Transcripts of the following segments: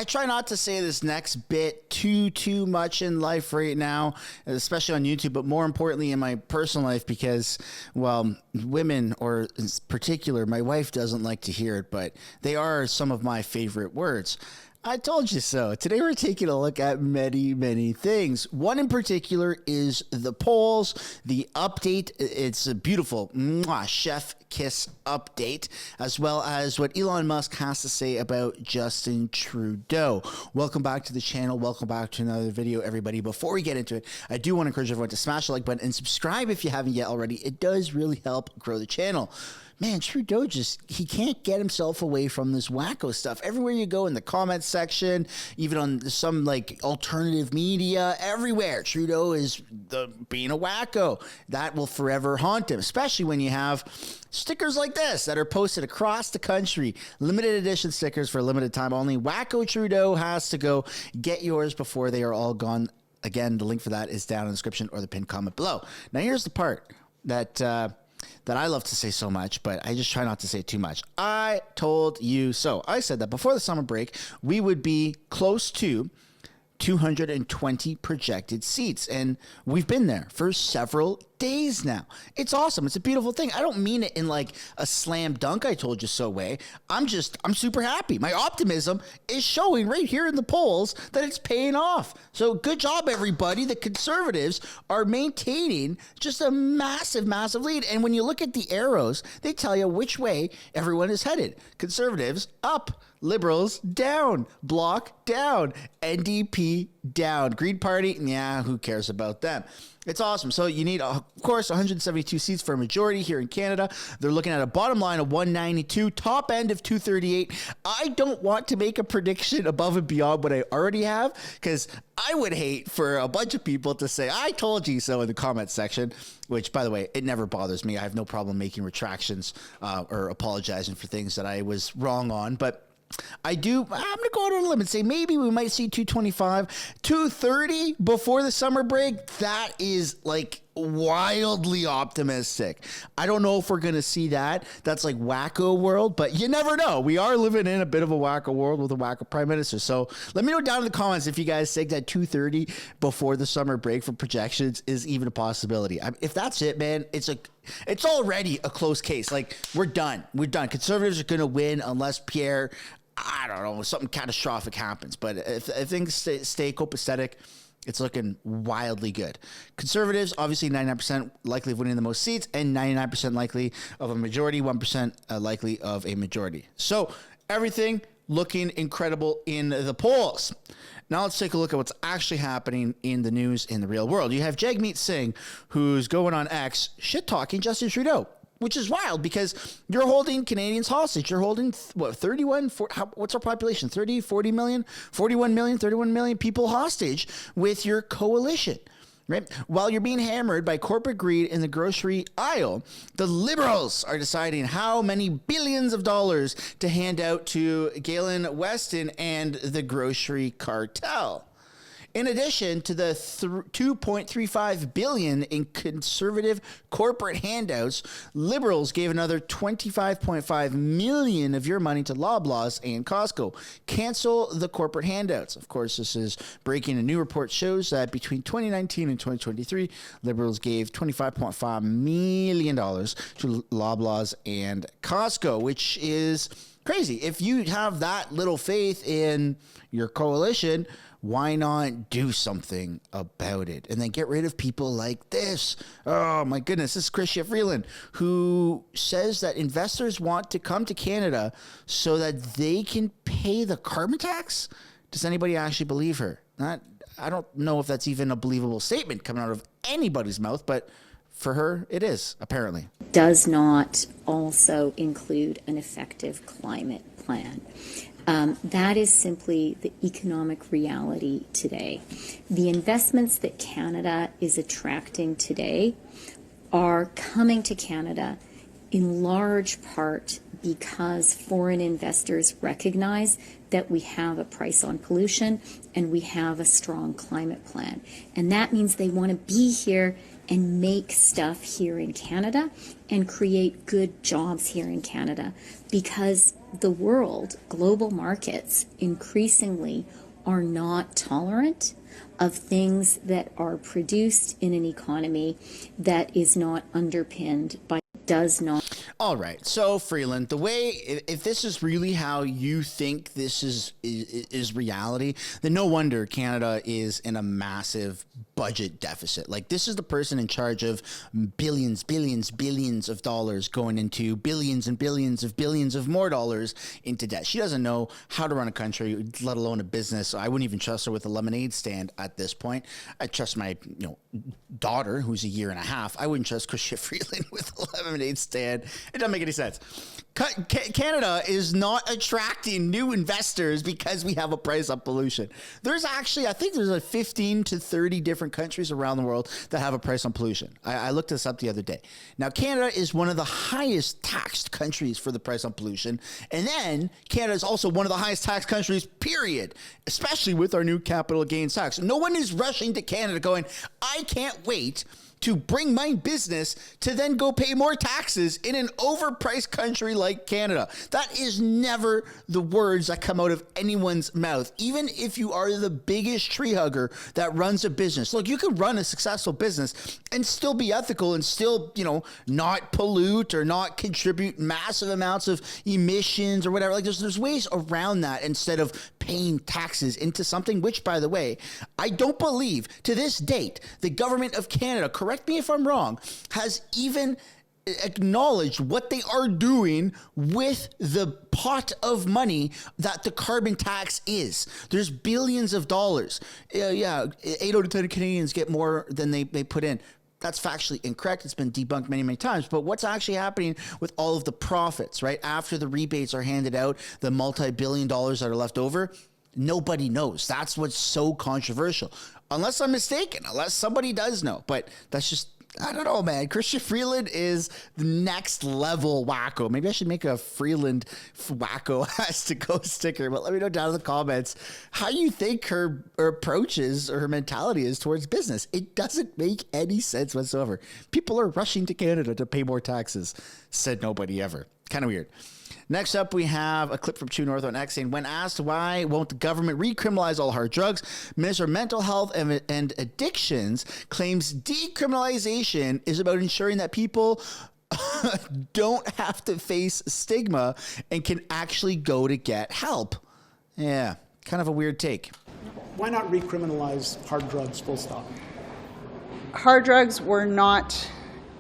I try not to say this next bit too much in life right now, especially on YouTube, but more importantly in my personal life because, well, women, or in particular, my wife doesn't like to hear it, but they are some of my favorite words. I told you so. Today we're taking a look at many things. One in particular is the polls, the update. It's a beautiful chef kiss update, as well as what Elon Musk has to say about Justin Trudeau. Welcome back to the channel. Welcome back to another video, everybody. Before we get into it, I do want to encourage everyone to smash the like button and subscribe if you haven't yet already. It does really help grow the channel. Man, Trudeau he can't get himself away from this wacko stuff. Everywhere you go in the comments section, even on some like alternative media, everywhere, Trudeau is being a wacko. That will forever haunt him, especially when you have stickers like this that are posted across the country. Limited edition stickers for a limited time only. Wacko Trudeau has to go. Get yours before they are all gone. Again, the link for that is down in the description or the pinned comment below. Now, here's the part that I love to say so much, but I just try not to say too much. I told you so. I said that before the summer break, we would be close to 220 projected seats, and we've been there for several days now. It's awesome. It's a beautiful thing. I don't mean it in like a slam dunk I told you so way. I'm super happy. My optimism is showing right here in the polls that it's paying off. So good job, everybody. The Conservatives are maintaining just a massive lead. And when you look at the arrows, they tell you which way everyone is headed. Conservatives up, Liberals down, Bloc down, NDP down, Green Party, yeah, who cares about them? It's awesome. So you need, of course, 172 seats for a majority here in Canada. They're looking at a bottom line of 192, top end of 238. I don't want to make a prediction above and beyond what I already have, because I would hate for a bunch of people to say, I told you so in the comments section, which, by the way, it never bothers me. I have no problem making retractions or apologizing for things that I was wrong on, but I'm going to go out on a limb and say maybe we might see 225, 230 before the summer break. That is like wildly optimistic. I don't know if we're going to see that. That's like wacko world, but you never know. We are living in a bit of a wacko world with a wacko prime minister. So let me know down in the comments if you guys think that 230 before the summer break for projections is even a possibility. If that's it, man, it's already a close case. Like we're done. Conservatives are going to win unless Pierre, I don't know, something catastrophic happens. But if things stay copacetic, it's looking wildly good. Conservatives, obviously 99% likely of winning the most seats and 99% likely of a majority, 1% likely of a majority. So everything looking incredible in the polls. Now let's take a look at what's actually happening in the news in the real world. You have Jagmeet Singh, who's going on X, shit-talking Justin Trudeau, which is wild because you're holding Canadians hostage. You're holding, what's our population? 30, 40 million, 41 million, 31 million people hostage with your coalition, right? While you're being hammered by corporate greed in the grocery aisle, the Liberals are deciding how many billions of dollars to hand out to Galen Weston and the grocery cartel. In addition to the $2.35 billion in conservative corporate handouts, Liberals gave another $25.5 million of your money to Loblaws and Costco. Cancel the corporate handouts. Of course, this is breaking. A new report shows that between 2019 and 2023, Liberals gave $25.5 million to Loblaws and Costco, which is crazy. If you have that little faith in your coalition, why not do something about it and then get rid of people like this? Oh my goodness, this is Chrystia Freeland, who says that investors want to come to Canada so that they can pay the carbon tax. Does anybody actually believe her? I don't know if that's even a believable statement coming out of anybody's mouth, but for her, it is, apparently. Does not also include an effective climate plan. That is simply the economic reality today. The investments that Canada is attracting today are coming to Canada in large part because foreign investors recognize that we have a price on pollution and we have a strong climate plan. And that means they want to be here and make stuff here in Canada and create good jobs here in Canada, because the world, global markets, increasingly are not tolerant of things that are produced in an economy that is not underpinned by, does not. All right. So Freeland, the way, if this is really how you think this is reality, then no wonder Canada is in a massive budget deficit. Like, this is the person in charge of billions of dollars going into billions and billions of more dollars into debt. She doesn't know how to run a country, let alone a business. I wouldn't even trust her with a lemonade stand at this point. I trust my, daughter, who's a year and a half. I wouldn't trust Chrystia Freeland with a lemonade stand. It doesn't make any sense. Canada is not attracting new investors because we have a price on pollution. There's actually, I think there's like 15 to 30 different countries around the world that have a price on pollution. I looked this up the other day. Now, Canada is one of the highest taxed countries for the price on pollution. And then Canada is also one of the highest taxed countries, period, especially with our new capital gains tax. No one is rushing to Canada going, I can't wait to bring my business to then go pay more taxes in an overpriced country like Canada. That is never the words that come out of anyone's mouth, even if you are the biggest tree hugger that runs a business. Look, you can run a successful business and still be ethical and still, not pollute or not contribute massive amounts of emissions or whatever. Like, there's ways around that instead of paying taxes into something, which, by the way, I don't believe to this date, the government of Canada, correct me if I'm wrong, has even acknowledged what they are doing with the pot of money that the carbon tax is. There's billions of dollars. 8 out of 10 Canadians get more than they put in. That's factually incorrect. It's been debunked many, many times. But what's actually happening with all of the profits, right? After the rebates are handed out, the multi-billion dollars that are left over, nobody knows. That's what's so controversial. Unless I'm mistaken, unless somebody does know. But that's just, I don't know, man. Chrystia Freeland is the next level wacko. Maybe I should make a Freeland wacko has to go sticker. But let me know down in the comments how you think her approach is or her mentality is towards business. It doesn't make any sense whatsoever. People are rushing to Canada to pay more taxes, said nobody ever. Kind of weird. Next up, we have a clip from True North on X saying, when asked why won't the government recriminalize all hard drugs, Minister of Mental Health and Addictions claims decriminalization is about ensuring that people don't have to face stigma and can actually go to get help. Yeah, kind of a weird take. Why not recriminalize hard drugs, full stop? Hard drugs were not,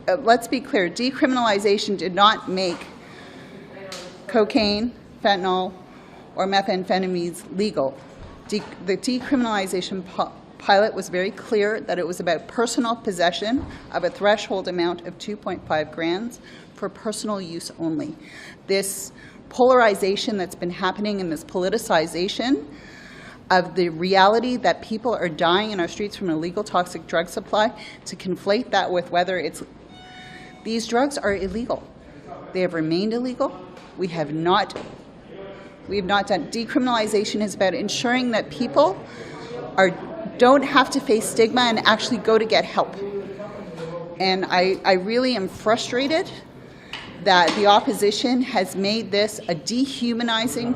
let's be clear, decriminalization did not make cocaine, fentanyl, or methamphetamines legal. The decriminalization pilot was very clear that it was about personal possession of a threshold amount of 2.5 grams for personal use only. This polarization that's been happening and this politicization of the reality that people are dying in our streets from illegal toxic drug supply, to conflate that with whether it's, these drugs are illegal. They have remained illegal. We have not done. Decriminalization is about ensuring that people don't have to face stigma and actually go to get help. And I really am frustrated that the opposition has made this a dehumanizing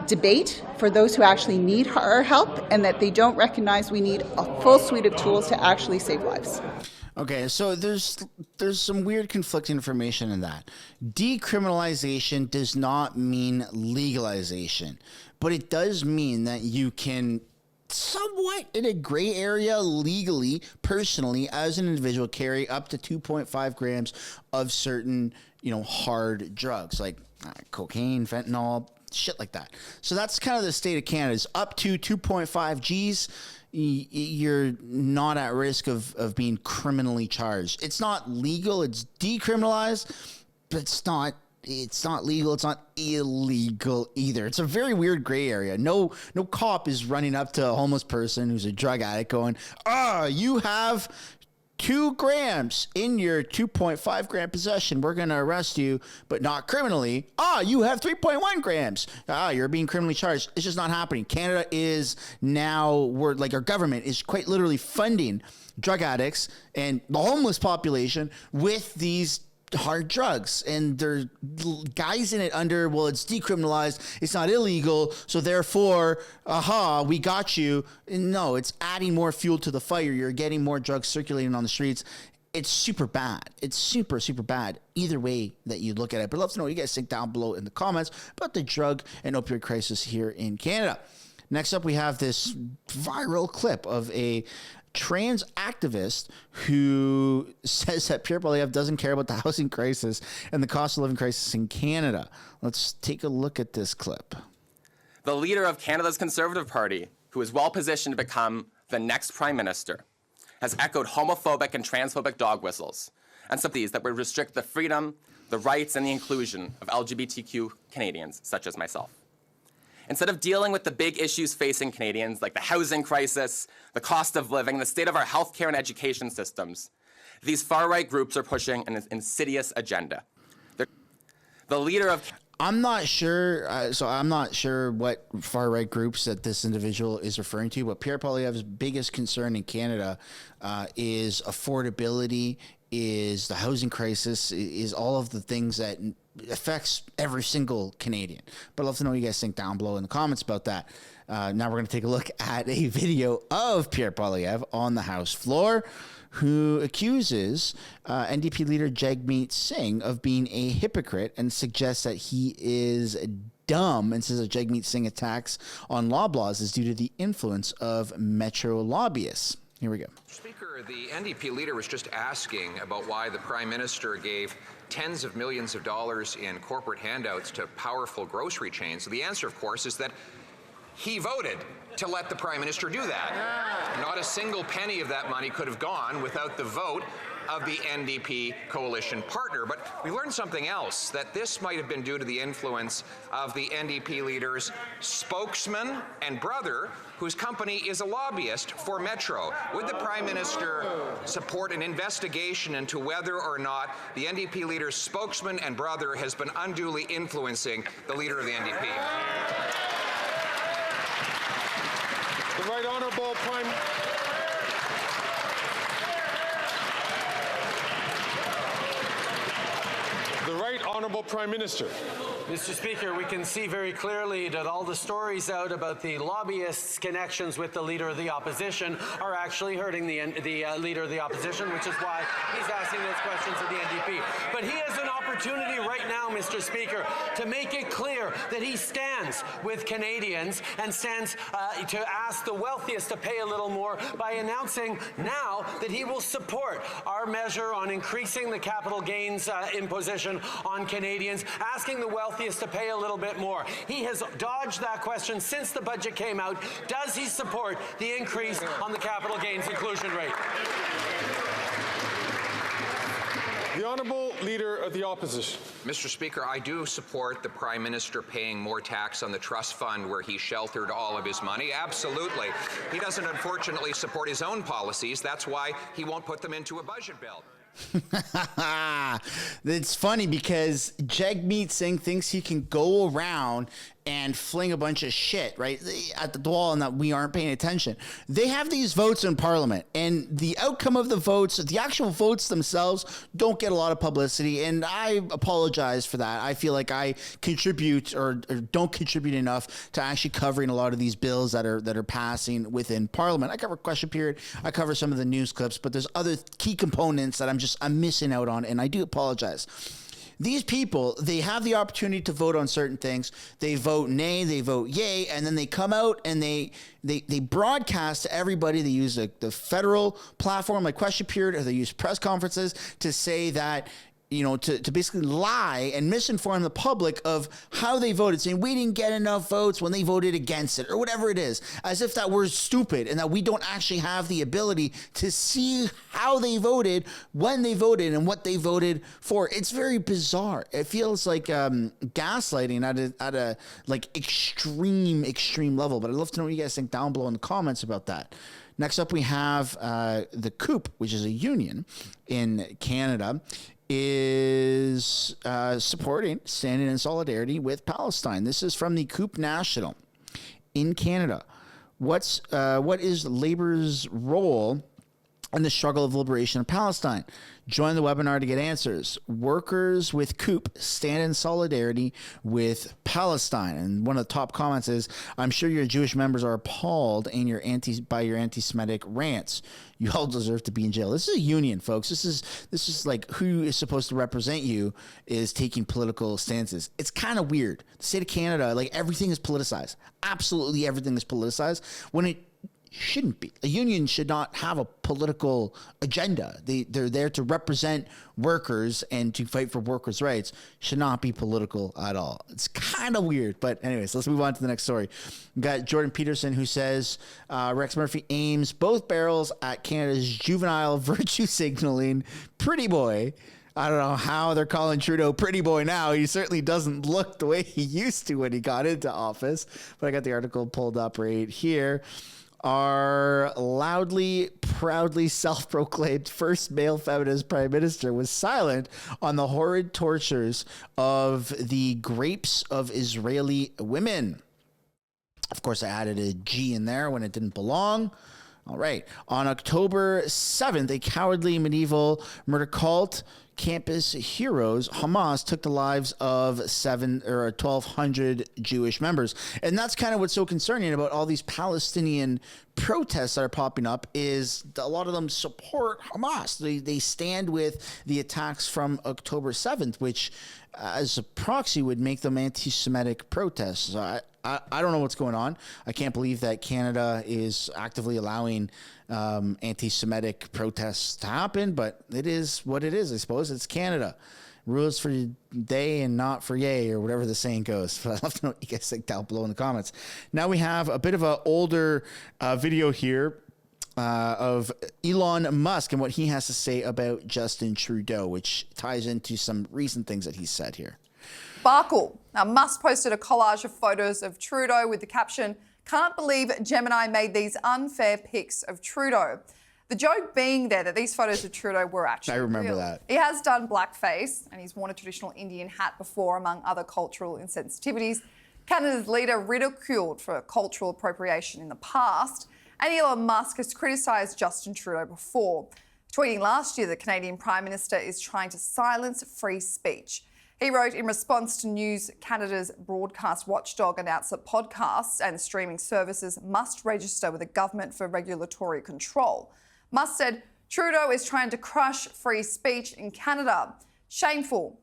debate for those who actually need our help, and that they don't recognize we need a full suite of tools to actually save lives. Okay, so there's some weird conflicting information in that. Decriminalization does not mean legalization, but it does mean that you can somewhat in a gray area legally, personally, as an individual, carry up to 2.5 grams of certain, hard drugs like cocaine, fentanyl, shit like that. So that's kind of the state of Canada. It's up to 2.5 Gs. You're not at risk of being criminally charged. It's not legal. It's decriminalized, but it's not legal. It's not illegal either. It's a very weird gray area. No cop is running up to a homeless person who's a drug addict going, you have 2 grams in your 2.5 gram possession. We're going to arrest you, but not criminally. You have 3.1 grams. You're being criminally charged. It's just not happening. Canada is now, our government is quite literally funding drug addicts and the homeless population with these hard drugs, and they're guising it under, well, it's decriminalized, it's not illegal, so therefore, we got you. No, it's adding more fuel to the fire. You're getting more drugs circulating on the streets. It's super bad. It's super, super bad either way that you look at it. But I'd love to know what you guys think down below in the comments about the drug and opioid crisis here in Canada. Next up, we have this viral clip of a trans activist who says that Pierre Poilievre doesn't care about the housing crisis and the cost of living crisis in Canada. Let's take a look at this clip. The leader of Canada's Conservative Party, who is well positioned to become the next Prime Minister, has echoed homophobic and transphobic dog whistles and some of these that would restrict the freedom, the rights, and the inclusion of LGBTQ Canadians, such as myself. Instead of dealing with the big issues facing Canadians, like the housing crisis, the cost of living, the state of our healthcare and education systems, these far-right groups are pushing an insidious agenda. The leader of... I'm not sure, I'm not sure what far-right groups that this individual is referring to, but Pierre Poilievre's biggest concern in Canada is affordability, is the housing crisis, is all of the things that affects every single Canadian. But I'd love to know what you guys think down below in the comments about that. Now we're going to take a look at a video of Pierre Poilievre on the House floor, who accuses NDP leader Jagmeet Singh of being a hypocrite and suggests that he is dumb, and says that Jagmeet Singh attacks on Loblaws is due to the influence of Metro lobbyists. Here we go. Speaker, the NDP leader was just asking about why the Prime Minister gave tens of millions of dollars in corporate handouts to powerful grocery chains. So the answer, of course, is that he voted to let the Prime Minister do that. Not a single penny of that money could have gone without the vote of the NDP coalition partner. But we learned something else, that this might have been due to the influence of the NDP leader's spokesman and brother, whose company is a lobbyist for Metro. Would the Prime Minister support an investigation into whether or not the NDP leader's spokesman and brother has been unduly influencing the leader of the NDP? The Right Honourable Prime... The Right Honourable Prime Minister. Mr. Speaker, we can see very clearly that all the stories out about the lobbyists' connections with the Leader of the Opposition are actually hurting the Leader of the Opposition, which is why he's asking those questions of the NDP. But he has an opportunity right now, Mr. Speaker, to make it clear that he stands with Canadians and stands to ask the wealthiest to pay a little more by announcing now that he will support our measure on increasing the capital gains imposition on Canadians, asking the wealthiest to pay a little bit more. He has dodged that question since the budget came out. Does he support the increase on the capital gains inclusion rate? The Honourable Leader of the Opposition. Mr. Speaker, I do support the Prime Minister paying more tax on the trust fund where he sheltered all of his money. Absolutely. He doesn't, unfortunately, support his own policies. That's why he won't put them into a budget bill. It's funny because Jagmeet Singh thinks he can go around and fling a bunch of shit right at the wall and that we aren't paying attention. They have these votes in Parliament, and the outcome of the votes, the actual votes themselves, don't get a lot of publicity, and I apologize for that. I feel like I contribute or don't contribute enough to actually covering a lot of these bills that are passing within Parliament. I cover question period, I cover some of the news clips, but there's other key components that I'm missing out on, and I do apologize. These people, they have the opportunity to vote on certain things. They vote nay, they vote yay, and then they come out and they broadcast to everybody. They use the federal platform like question period, or they use press conferences to say that, you know, to basically lie and misinform the public of how they voted, saying we didn't get enough votes when they voted against it, or whatever it is, as if that we're stupid and that we don't actually have the ability to see how they voted, when they voted, and what they voted for. It's very bizarre. It feels like gaslighting at a like extreme level. But I'd love to know what you guys think down below in the comments about that. Next up, we have the COOP, which is a union in Canada, is supporting, standing in solidarity with Palestine. This is from the COOP National in Canada. What is Labor's role and the struggle of liberation of Palestine. Join the webinar to get answers. Workers with COOP stand in solidarity with Palestine. And one of the top comments is, I'm sure your Jewish members are appalled by your anti-Semitic rants. You all deserve to be in jail. This is a union, folks. This is like who is supposed to represent you is taking political stances. It's kind of weird. The state of Canada, like everything is politicized. Absolutely everything is politicized when it shouldn't be. A union should not have a political agenda. They're there to represent workers and to fight for workers' rights. Should not be political at all. It's kind of weird. But anyways, let's move on to the next story. We've got Jordan Peterson who says Rex Murphy aims both barrels at Canada's juvenile virtue signaling pretty boy. I don't know how they're calling Trudeau pretty boy now. He certainly doesn't look the way he used to when he got into office. But I got the article pulled up right here. Our loudly, proudly self-proclaimed first male feminist prime minister was silent on the horrid tortures of the grapes of Israeli women. Of course, I added a G in there when it didn't belong. All right. On October 7th, a cowardly medieval murder cult, Campus Heroes, Hamas, took the lives of 1,200 Jewish members. And that's kind of what's so concerning about all these Palestinian protests that are popping up is a lot of them support Hamas. They stand with the attacks from October 7th, which as a proxy would make them anti-Semitic protests. I don't know what's going on. I can't believe that Canada is actively allowing anti-Semitic protests to happen, but it is what it is, I suppose. It's Canada. Rules for day and not for yay, or whatever the saying goes. But I'd love to know what you guys think down below in the comments. Now we have a bit of an older video here of Elon Musk and what he has to say about Justin Trudeau, which ties into some recent things that he's said here. Wacko. Now, Musk posted a collage of photos of Trudeau with the caption, "Can't believe Gemini made these unfair pics of Trudeau." The joke being there that these photos of Trudeau were actually I remember real. that. He has done blackface and he's worn a traditional Indian hat before, among other cultural insensitivities. Canada's leader ridiculed for cultural appropriation in the past, and Elon Musk has criticised Justin Trudeau before, tweeting last year the Canadian Prime Minister is trying to silence free speech. He wrote in response to News Canada's broadcast watchdog announced that podcasts and streaming services must register with the government for regulatory control. Musk said, Trudeau is trying to crush free speech in Canada. Shameful.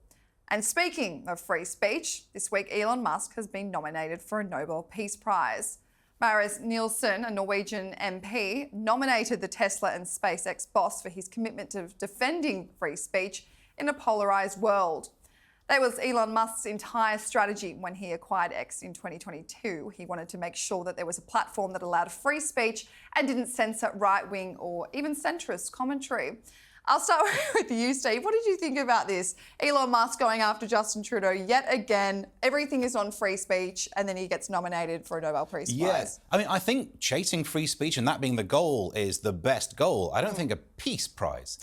And speaking of free speech, this week Elon Musk has been nominated for a Nobel Peace Prize. Maris Nielsen, a Norwegian MP, nominated the Tesla and SpaceX boss for his commitment to defending free speech in a polarised world. That was Elon Musk's entire strategy when he acquired X in 2022. He wanted to make sure that there was a platform that allowed free speech and didn't censor right-wing or even centrist commentary. I'll start with you, Steve. What did you think about this? Elon Musk going after Justin Trudeau yet again. Everything is on free speech, and then he gets nominated for a Nobel Peace Prize. Yes. I mean, I think chasing free speech and that being the goal is the best goal. I don't think a peace prize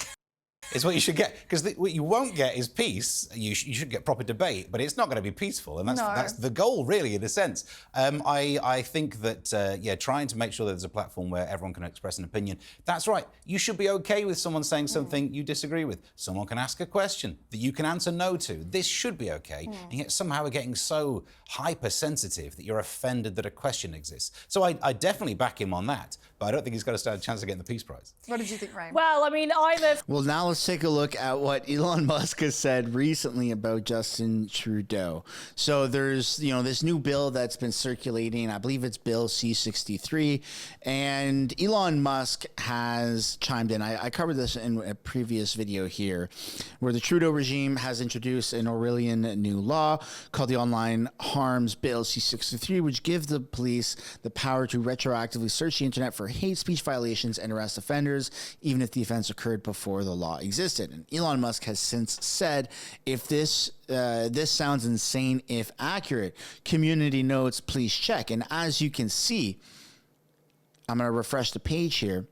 is what you should get, because what you won't get is peace. You should get proper debate, but it's not going to be peaceful, and that's the goal, really, in a sense. I think that trying to make sure that there's a platform where everyone can express an opinion. That's right. You should be okay with someone saying something you disagree with. Someone can ask a question that you can answer no to. This should be okay. And yet somehow we're getting so hypersensitive that you're offended that a question exists. So I definitely back him on that, but I don't think he's got a chance of getting the Peace Prize. What did you think, Ray? Well, I mean, Well, now let's take a look at what Elon Musk has said recently about Justin Trudeau. So there's, this new bill that's been circulating. I believe it's Bill C-63. And Elon Musk has chimed in. I covered this in a previous video here, where the Trudeau regime has introduced an Orwellian new law called the Online Harms Bill C-63, which gives the police the power to retroactively search the internet for hate speech violations and arrest offenders, even if the offense occurred before the law existed. And Elon Musk has since said, if this sounds insane if accurate, community notes, please check. And as you can see, I'm going to refresh the page here.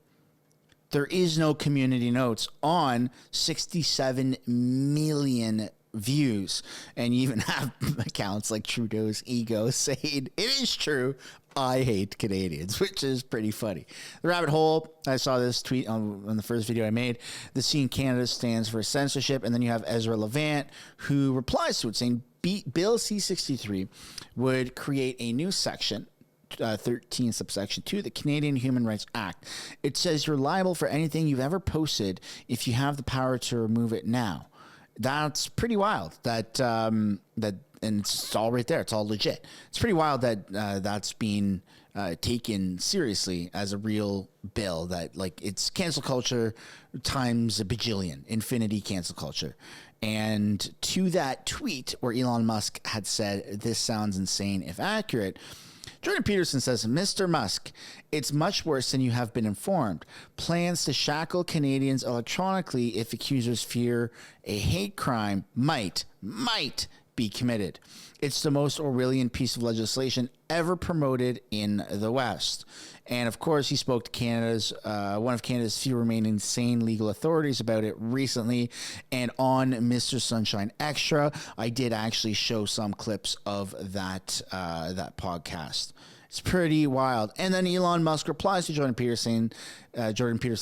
There is no community notes on 67 million views, and you even have accounts like Trudeau's ego saying it is true, I hate Canadians, which is pretty funny. The rabbit hole, I saw this tweet on the first video I made. The C in Canada stands for censorship, and then you have Ezra Levant, who replies to it saying Bill C-63 would create a new section, 13 subsection 2, the Canadian Human Rights Act. It says you're liable for anything you've ever posted if you have the power to remove it now. That's pretty wild. And it's all right there. It's all legit. It's pretty wild that that's being taken seriously as a real bill. That like it's cancel culture times a bajillion, infinity cancel culture. And to that tweet where Elon Musk had said, "This sounds insane if accurate," Jordan Peterson says, Mr. Musk, it's much worse than you have been informed. Plans to shackle Canadians electronically if accusers fear a hate crime might be committed. It's the most Orwellian piece of legislation ever promoted in the West. And of course, he spoke to Canada's one of Canada's few remaining sane legal authorities about it recently. And on Mr. Sunshine Extra, I did actually show some clips of that podcast. It's pretty wild. And then Elon Musk replies to Jordan Peterson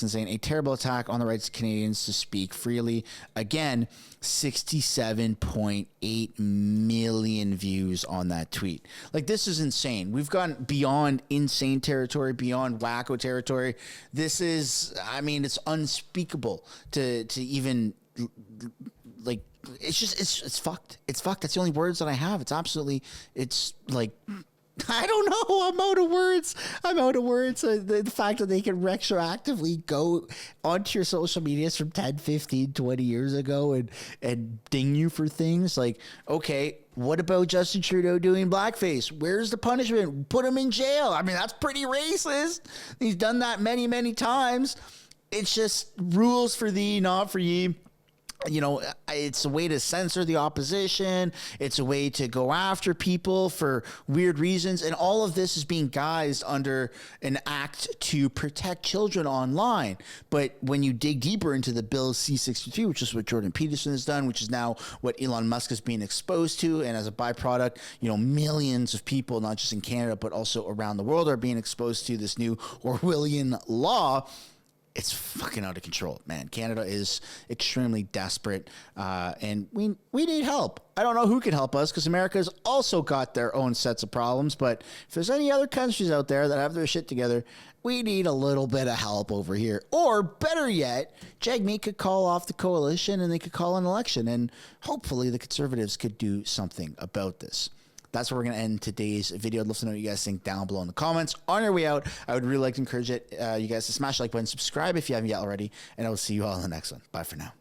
saying, a terrible attack on the rights of Canadians to speak freely. Again, 67.8 million views on that tweet. Like, this is insane. We've gone beyond insane territory, beyond wacko territory. This is, I mean, it's unspeakable to even, like, it's fucked. It's fucked. That's the only words that I have. It's absolutely, it's like, I don't know. I'm out of words. The fact that they can retroactively go onto your social medias from 10, 15, 20 years ago and ding you for things like, okay, what about Justin Trudeau doing blackface? Where's the punishment? Put him in jail. I mean, that's pretty racist. He's done that many, many times. It's just rules for thee, not for ye. You know, it's a way to censor the opposition. It's a way to go after people for weird reasons. And all of this is being guised under an act to protect children online. But when you dig deeper into the Bill C-63, which is what Jordan Peterson has done, which is now what Elon Musk is being exposed to, and as a byproduct, you know, millions of people, not just in Canada, but also around the world, are being exposed to this new Orwellian law. It's fucking out of control, man. Canada is extremely desperate, and we need help. I don't know who can help us because America's also got their own sets of problems. But if there's any other countries out there that have their shit together, we need a little bit of help over here. Or better yet, Jagmeet could call off the coalition and they could call an election, and hopefully the Conservatives could do something about this. That's where we're going to end today's video. I'd love to know what you guys think down below in the comments. On your way out, I would really like to encourage you guys to smash the like button, subscribe if you haven't yet already, and I will see you all in the next one. Bye for now.